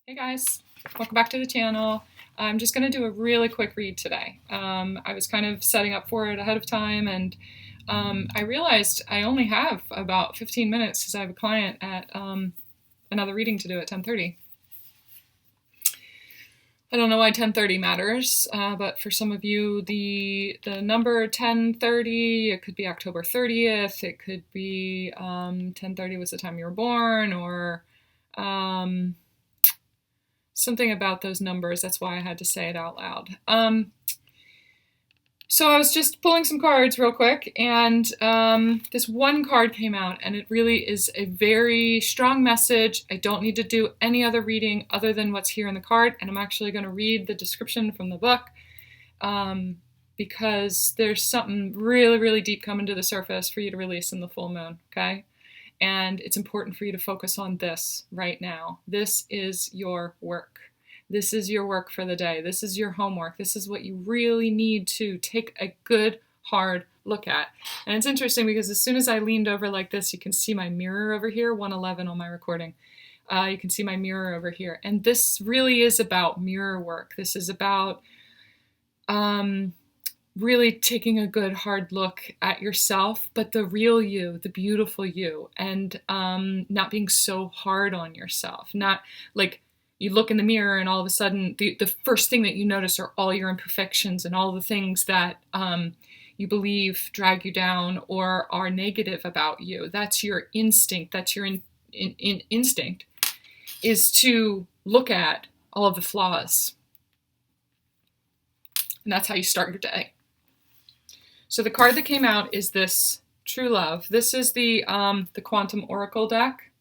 Hey guys, welcome back to the channel. I'm just going to do a really quick read today. I was kind of setting up for it ahead of time, and I realized I only have about 15 minutes because I have a client at another reading to do at 10:30. I don't know why 10:30 matters, but for some of you, the number 10:30, it could be October 30th, it could be 10:30 was the time you were born, or something about those numbers. That's why I had to say it out loud. So I was just pulling some cards real quick, and this one card came out, and it really is a very strong message. I don't need to do any other reading other than what's here in the card, and I'm actually going to read the description from the book because there's something really, really deep coming to the surface for you to release in the full moon, okay? And it's important for you to focus on this right now. This is your work. This is your work for the day. This is your homework. This is what you really need to take a good, hard look at. And it's interesting because as soon as I leaned over like this, you can see my mirror over here, 111 on my recording. You can see my mirror over here. And this really is about mirror work. This is about really taking a good hard look at yourself, but the real you, the beautiful you, and not being so hard on yourself. Not like you look in the mirror and all of a sudden the first thing that you notice are all your imperfections and all the things that you believe drag you down or are negative about you. That's your instinct. That's your instinct, is to look at all of the flaws. And that's how you start your day. So the card that came out is this True Love. This is the Quantum Oracle deck.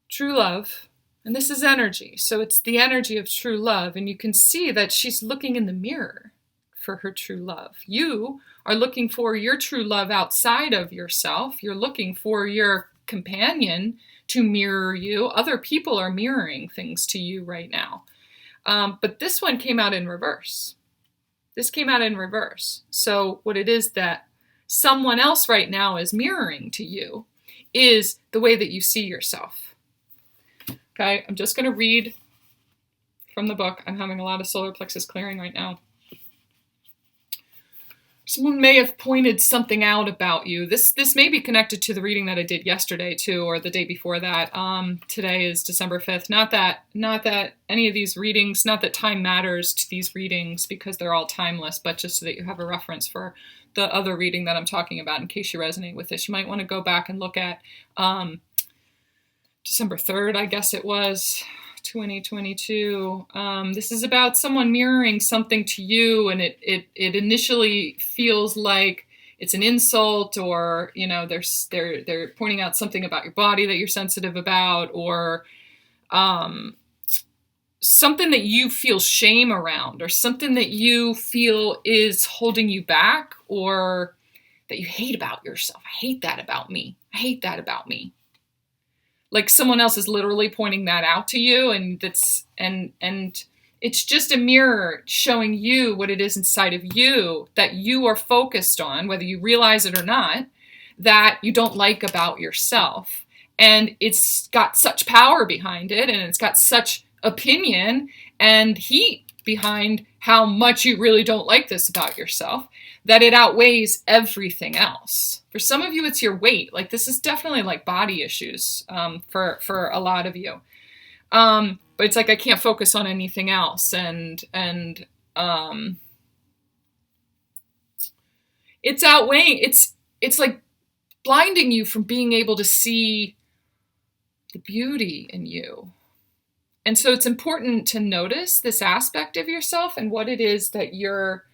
True love, and this is energy. So it's the energy of true love, and you can see that she's looking in the mirror for her true love. You are looking for your true love outside of yourself. You're looking for your companion to mirror you. Other people are mirroring things to you right now. But this one came out in reverse. This came out in reverse. So what it is that someone else right now is mirroring to you is the way that you see yourself. Okay, I'm just going to read from the book. I'm having a lot of solar plexus clearing right now. Someone may have pointed something out about you. This may be connected to the reading that I did yesterday too, or the day before that. Today is December 5th. Not that any of these readings, not that time matters to these readings because they're all timeless, but just so that you have a reference for the other reading that I'm talking about in case you resonate with this. You might want to go back and look at December 3rd, I guess it was, 2022. This is about someone mirroring something to you, and it initially feels like it's an insult, or you know they're pointing out something about your body that you're sensitive about, or something that you feel shame around, or something that you feel is holding you back, or that you hate about yourself. I hate that about me. I hate that about me. Like someone else is literally pointing that out to you, and it's just a mirror showing you what it is inside of you that you are focused on, whether you realize it or not, that you don't like about yourself. And it's got such power behind it, and it's got such opinion and heat behind how much you really don't like this about yourself, that it outweighs everything else. For some of you, it's your weight. Like this is definitely like body issues for a lot of you. But it's like I can't focus on anything else, and it's outweighing. It's like blinding you from being able to see the beauty in you. And so it's important to notice this aspect of yourself and what it is that you're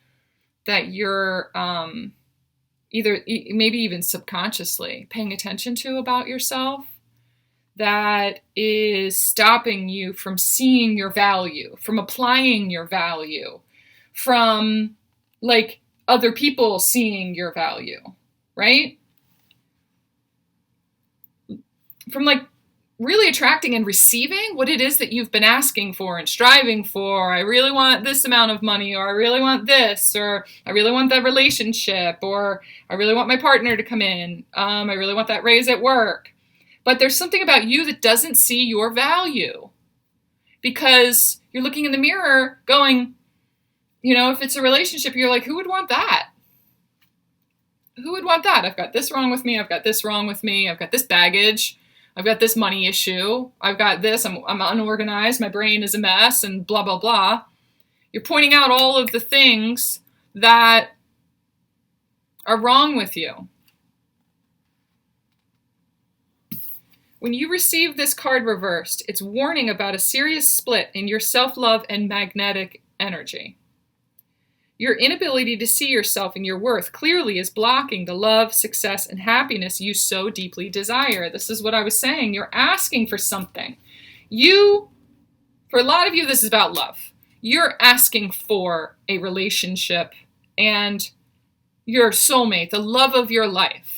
either maybe even subconsciously paying attention to about yourself that is stopping you from seeing your value, from applying your value, from like other people seeing your value, right? From like really attracting and receiving what it is that you've been asking for and striving for. I really want this amount of money, or I really want this, or I really want that relationship, or I really want my partner to come in. I really want that raise at work. But there's something about you that doesn't see your value because you're looking in the mirror going, if it's a relationship, you're like, who would want that? Who would want that? I've got this wrong with me. I've got this wrong with me. I've got this baggage. I've got this money issue. I've got this. I'm unorganized. My brain is a mess and blah, blah, blah. You're pointing out all of the things that are wrong with you. When you receive this card reversed, it's warning about a serious split in your self-love and magnetic energy. Your inability to see yourself and your worth clearly is blocking the love, success, and happiness you so deeply desire. This is what I was saying. You're asking for something. For a lot of you, this is about love. You're asking for a relationship and your soulmate, the love of your life.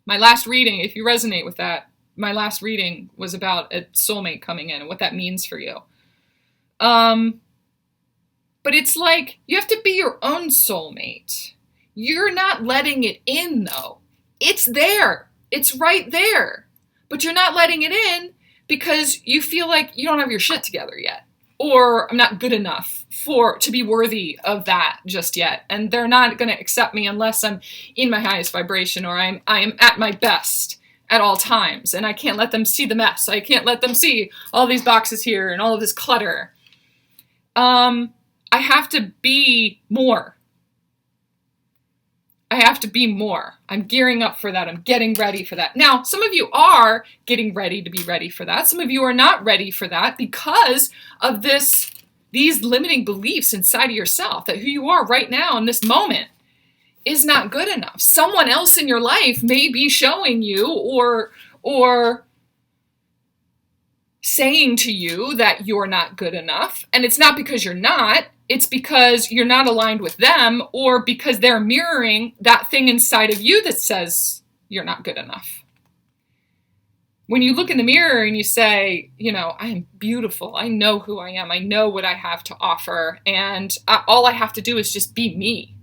My last reading, if you resonate with that, my last reading was about a soulmate coming in and what that means for you. But it's like, you have to be your own soulmate. You're not letting it in, though. It's there. It's right there. But you're not letting it in because you feel like you don't have your shit together yet. Or I'm not good enough to be worthy of that just yet. And they're not going to accept me unless I'm in my highest vibration or I am at my best at all times. And I can't let them see the mess. I can't let them see all these boxes here and all of this clutter. I have to be more. I have to be more. I'm gearing up for that. I'm getting ready for that. Now, some of you are getting ready to be ready for that. Some of you are not ready for that because of these limiting beliefs inside of yourself that who you are right now in this moment is not good enough. Someone else in your life may be showing you or saying to you that you're not good enough. And it's not because you're not. It's because you're not aligned with them or because they're mirroring that thing inside of you that says you're not good enough. When you look in the mirror and you say, I am beautiful. I know who I am. I know what I have to offer. And all I have to do is just be me.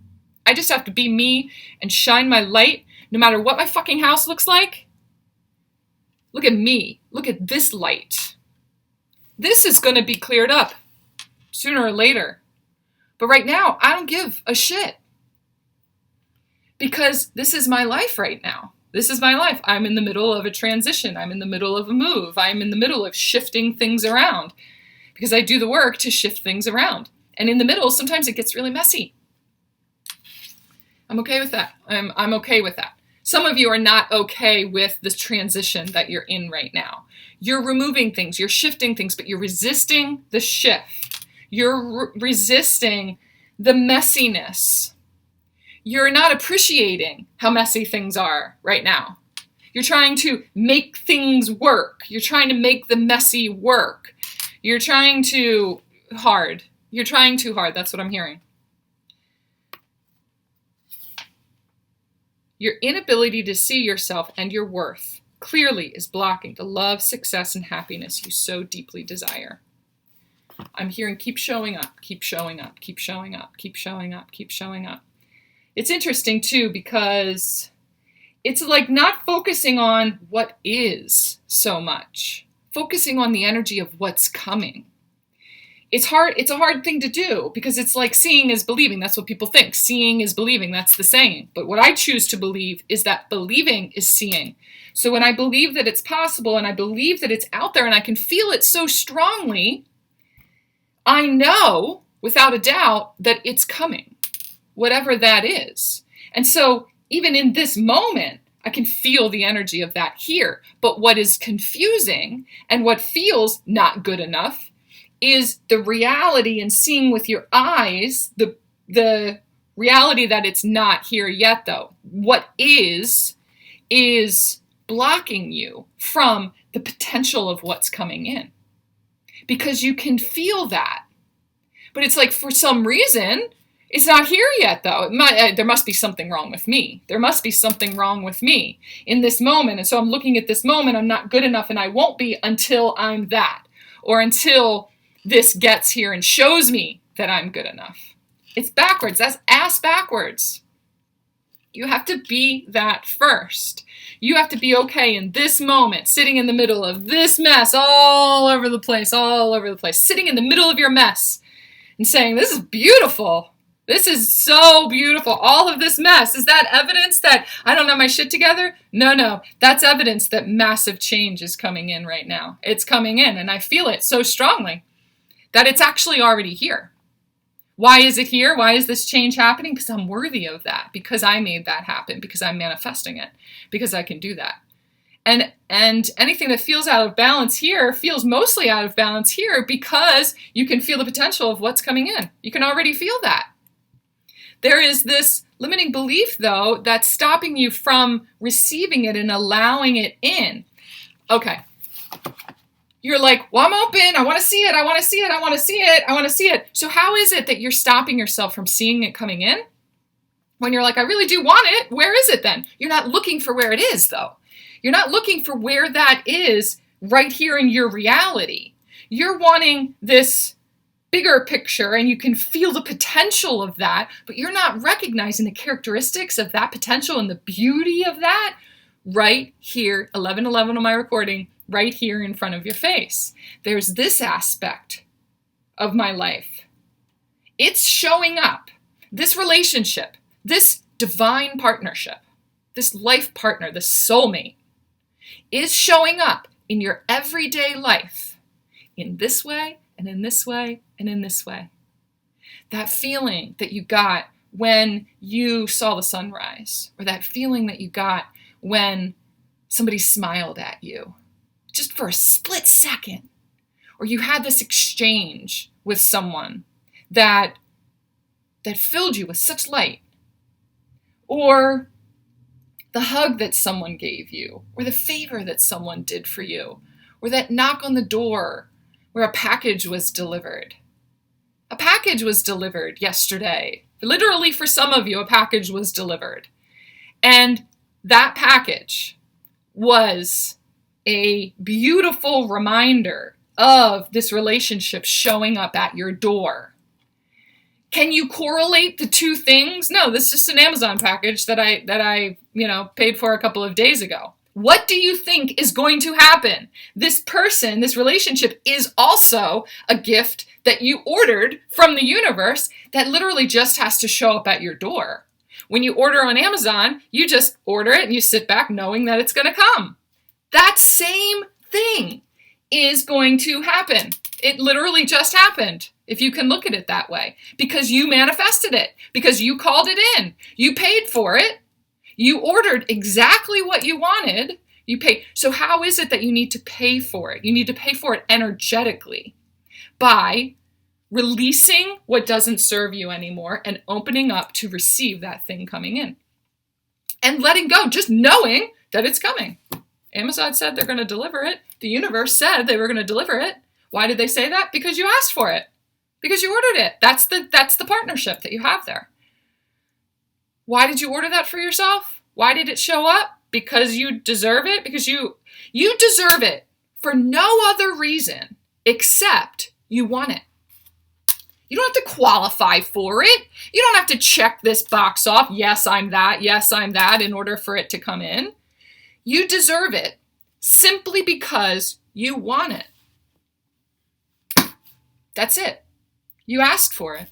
I just have to be me and shine my light no matter what my fucking house looks like. Look at me. Look at this light. This is going to be cleared up sooner or later. But right now, I don't give a shit. Because this is my life right now. This is my life. I'm in the middle of a transition. I'm in the middle of a move. I'm in the middle of shifting things around. Because I do the work to shift things around. And in the middle, sometimes it gets really messy. I'm okay with that. I'm okay with that. Some of you are not okay with this transition that you're in right now. You're removing things. You're shifting things. But you're resisting the shift. You're resisting the messiness. You're not appreciating how messy things are right now. You're trying to make things work. You're trying to make the messy work. You're trying too hard. You're trying too hard. That's what I'm hearing. Your inability to see yourself and your worth clearly is blocking the love, success, and happiness you so deeply desire. I'm hearing keep showing up, keep showing up, keep showing up, keep showing up, keep showing up. It's interesting too because it's like not focusing on what is so much, focusing on the energy of what's coming. It's hard. It's a hard thing to do because it's like seeing is believing. That's what people think. Seeing is believing. That's the saying. But what I choose to believe is that believing is seeing. So when I believe that it's possible and I believe that it's out there and I can feel it so strongly, I know without a doubt that it's coming, whatever that is. And so even in this moment, I can feel the energy of that here. But what is confusing and what feels not good enough is the reality and seeing with your eyes, the reality that it's not here yet though. What is blocking you from the potential of what's coming in. Because you can feel that. But it's like for some reason, it's not here yet though. There must be something wrong with me. There must be something wrong with me in this moment. And so I'm looking at this moment, I'm not good enough and I won't be until I'm that. Or until this gets here and shows me that I'm good enough. It's backwards. That's ass backwards. You have to be that first. You have to be okay in this moment, sitting in the middle of this mess all over the place, sitting in the middle of your mess and saying, this is beautiful. This is so beautiful. All of this mess. Is that evidence that I don't have my shit together? No. That's evidence that massive change is coming in right now. It's coming in, and I feel it so strongly that it's actually already here. Why is it here? Why is this change happening? Because I'm worthy of that, because I made that happen, because I'm manifesting it, because I can do that. And anything that feels out of balance here feels mostly out of balance here because you can feel the potential of what's coming in. You can already feel that. There is this limiting belief, though, that's stopping you from receiving it and allowing it in. Okay. You're like, well, I'm open. I want to see it. I want to see it. I want to see it. I want to see it. So how is it that you're stopping yourself from seeing it coming in? When you're like, I really do want it. Where is it then? You're not looking for where it is, though. You're not looking for where that is right here in your reality. You're wanting this bigger picture, and you can feel the potential of that, but you're not recognizing the characteristics of that potential and the beauty of that right here, 11:11 on my recording, right here in front of your face. There's this aspect of my life. It's showing up. This relationship, this divine partnership, this life partner, this soulmate, is showing up in your everyday life in this way and in this way and in this way. That feeling that you got when you saw the sunrise, or that feeling that you got when somebody smiled at you, just for a split second, or you had this exchange with someone that filled you with such light, or the hug that someone gave you, or the favor that someone did for you, or that knock on the door where a package was delivered. A package was delivered yesterday. Literally, for some of you, a package was delivered. And that package was a beautiful reminder of this relationship showing up at your door. Can you correlate the two things? No, this is just an Amazon package that I paid for a couple of days ago. What do you think is going to happen? This person, this relationship is also a gift that you ordered from the universe that literally just has to show up at your door. When you order on Amazon, you just order it and you sit back knowing that it's going to come. That same thing is going to happen. It literally just happened, if you can look at it that way, because you manifested it, because you called it in, you paid for it, you ordered exactly what you wanted, you paid. So how is it that you need to pay for it? You need to pay for it energetically by releasing what doesn't serve you anymore and opening up to receive that thing coming in and letting go, just knowing that it's coming. Amazon said they're going to deliver it. The universe said they were going to deliver it. Why did they say that? Because you asked for it. Because you ordered it. That's the partnership that you have there. Why did you order that for yourself? Why did it show up? Because you deserve it? Because you deserve it for no other reason except you want it. You don't have to qualify for it. You don't have to check this box off. Yes, I'm that. Yes, I'm that, in order for it to come in. You deserve it simply because you want it. That's it. You asked for it.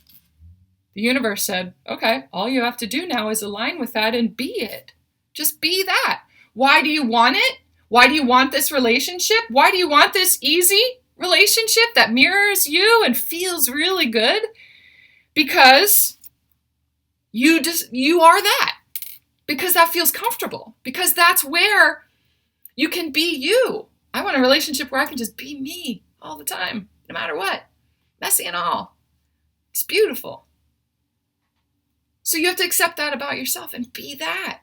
The universe said, okay, all you have to do now is align with that and be it. Just be that. Why do you want it? Why do you want this relationship? Why do you want this easy relationship that mirrors you and feels really good? Because you are that. Because that feels comfortable. Because that's where you can be you. I want a relationship where I can just be me all the time, no matter what. Messy and all. It's beautiful. So you have to accept that about yourself and be that.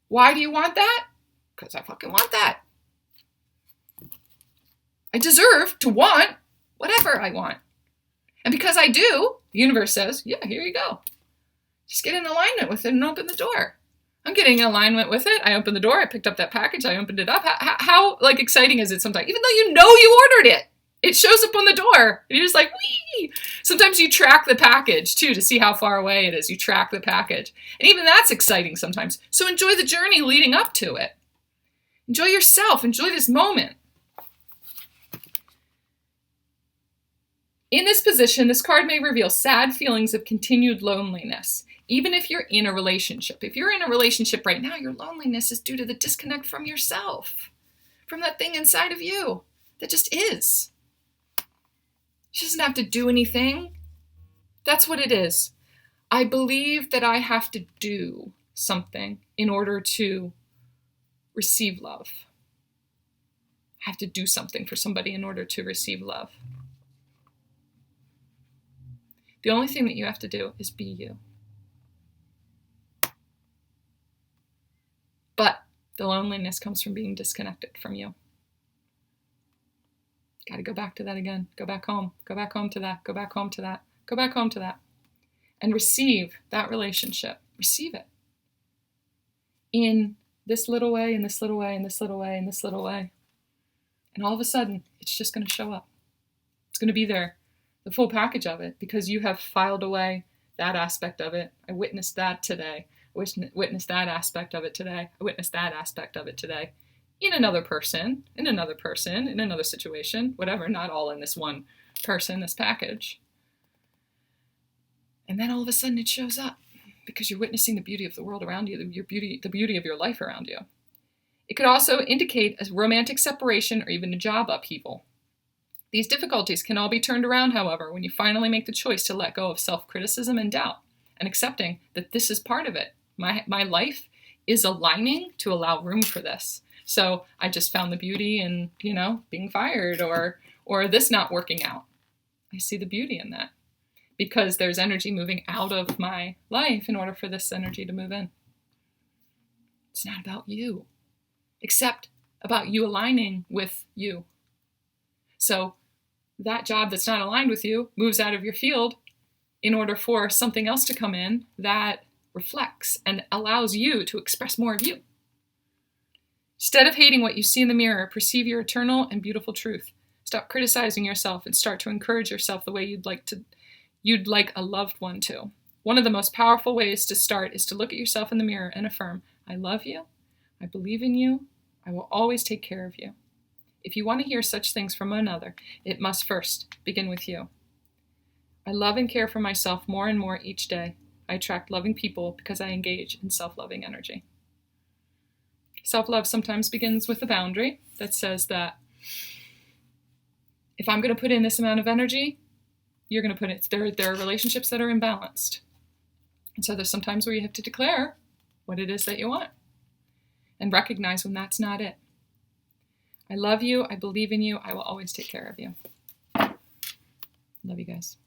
Why do you want that? Because I fucking want that. I deserve to want whatever I want. And because I do, the universe says, yeah, here you go. Just get in alignment with it and open the door. I'm getting in alignment with it. I opened the door. I picked up that package. I opened it up. How exciting is it sometimes? Even though you know you ordered it. It shows up on the door. And you're just like, wee! Sometimes you track the package too to see how far away it is. You track the package. And even that's exciting sometimes. So enjoy the journey leading up to it. Enjoy yourself. Enjoy this moment. In this position, this card may reveal sad feelings of continued loneliness, even if you're in a relationship. If you're in a relationship right now, your loneliness is due to the disconnect from yourself, from that thing inside of you that just is. She doesn't have to do anything. That's what it is. I believe that I have to do something in order to receive love. I have to do something for somebody in order to receive love. The only thing that you have to do is be you. But the loneliness comes from being disconnected from you. Got to go back to that again. Go back home. Go back home to that. Go back home to that. Go back home to that. And receive that relationship. Receive it. In this little way, in this little way, in this little way, in this little way. And all of a sudden, it's just going to show up. It's going to be there. The full package of it, because you have filed away that aspect of it. I witnessed that today. I witnessed that aspect of it today. I witnessed that aspect of it today. In another person, in another situation, whatever, not all in this one person, this package. And then all of a sudden it shows up because you're witnessing the beauty of the world around you, the beauty of your life around you. It could also indicate a romantic separation or even a job upheaval. These difficulties can all be turned around, however, when you finally make the choice to let go of self-criticism and doubt and accepting that this is part of it. My life is aligning to allow room for this. So I just found the beauty in, being fired or this not working out. I see the beauty in that because there's energy moving out of my life in order for this energy to move in. It's not about you, except about you aligning with you. So that job that's not aligned with you moves out of your field in order for something else to come in that reflects and allows you to express more of you. Instead of hating what you see in the mirror, perceive your eternal and beautiful truth. Stop criticizing yourself and start to encourage yourself the way you'd like a loved one to. One of the most powerful ways to start is to look at yourself in the mirror and affirm, I love you, I believe in you, I will always take care of you. If you want to hear such things from another, it must first begin with you. I love and care for myself more and more each day. I attract loving people because I engage in self-loving energy. Self-love sometimes begins with a boundary that says that if I'm going to put in this amount of energy, you're going to put it. There are relationships that are imbalanced. And so there's some times where you have to declare what it is that you want and recognize when that's not it. I love you. I believe in you. I will always take care of you. Love you guys.